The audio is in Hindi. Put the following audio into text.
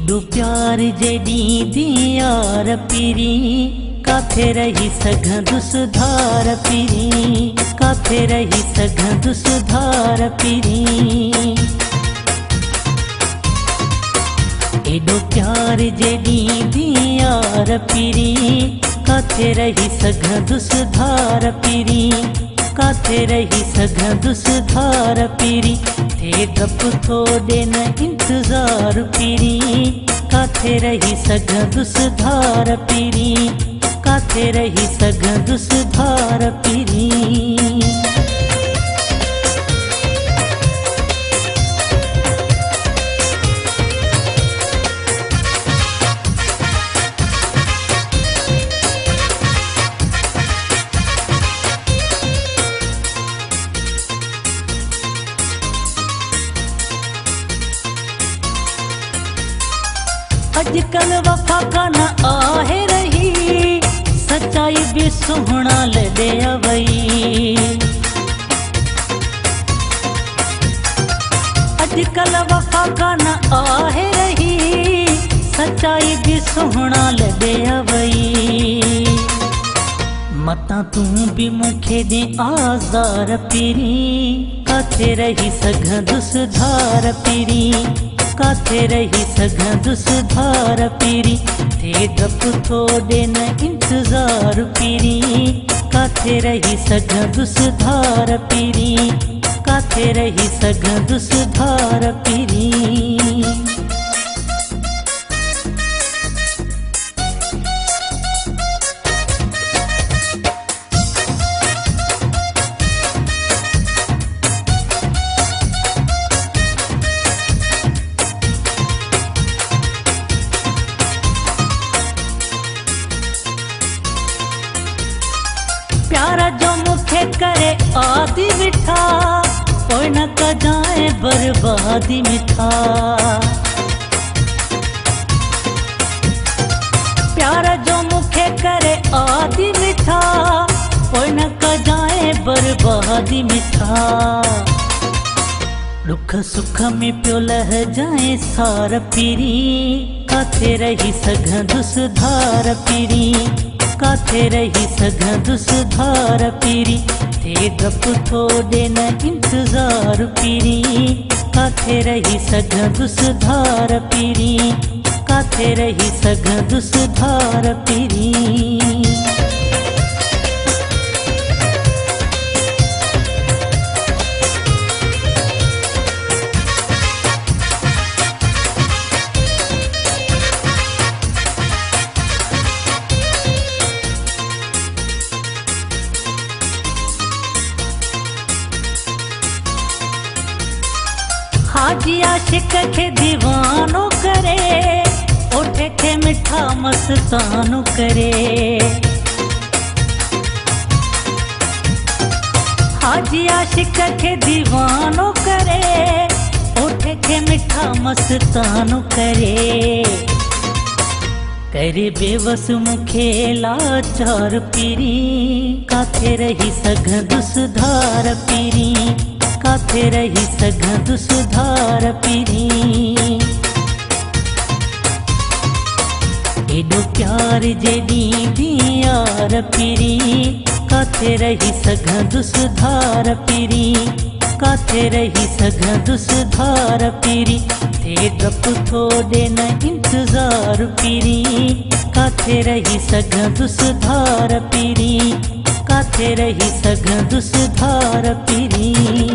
एडो प्यार जेडी दियार पीरी काथे रही सघंदु सुधार पीरी काथे रही सघंदु सुधार पीरी एडो प्यार जेडी दियार पीरी काथे रही सघंदु सुधार पीरी काथे रही सघंदु सुधार पीरी थे डप थोड़े न इंतजार पीरी काथे रही सघंदु सुधार पीरी काथे रही सघंदु सुधार पीरी अजकल वफा का न आहे रही सच्चाई भी सुहना लदे अवई अजकल वफा का न आहे रही सच्चाई भी सुहना लदे अवई मता तू भी मुखे दे आज़ार पीरी काथे रही सघंदु सुधार पीरी काथे रही सघंदु सुधार पीरी थे डप थोड़े न इंतजार पीरी काथे रही सघंदु सुधार पीरी काथे रही सघंदु सुधार पीरी प्यारा जो मुखे करे आदि मिठा कोई न का जाए बर्बादी मिठा प्यारा जो मुखे करे आदि मिठा कोई न का जाए बर्बादी मिठा दुख सुख में प्यो लह जाए सार पीरी काथे रही सघंदु सुधार पीरी काथे रही सघंदु सुधार पीरी थे डप थोड़े न इंतजार पीरी काथे रही सघंदु सुधार पीरी काथे रही सघंदु सुधार पीरी हाजी आशिक के दीवानो करे ओठे के मिठा मस्तानो करे हाजी आशिक के दीवानो करे ओठे के मिठा मस्तानो करे करे बेवस मुखे लाचार पीरी काथे रही सघंदु सुधार पीरी काथे रही सघंदु सुधार पीरी एडो प्यार जेडी दियार पीरी काथे रही सघंदु सुधार पीरी काथे रही सघंदु सुधार पीरी थे डप थोड़े न इंतजार पीरी काथे रही सघंदु सुधार पीरी काथे रही सघंदु सुधार पीरी।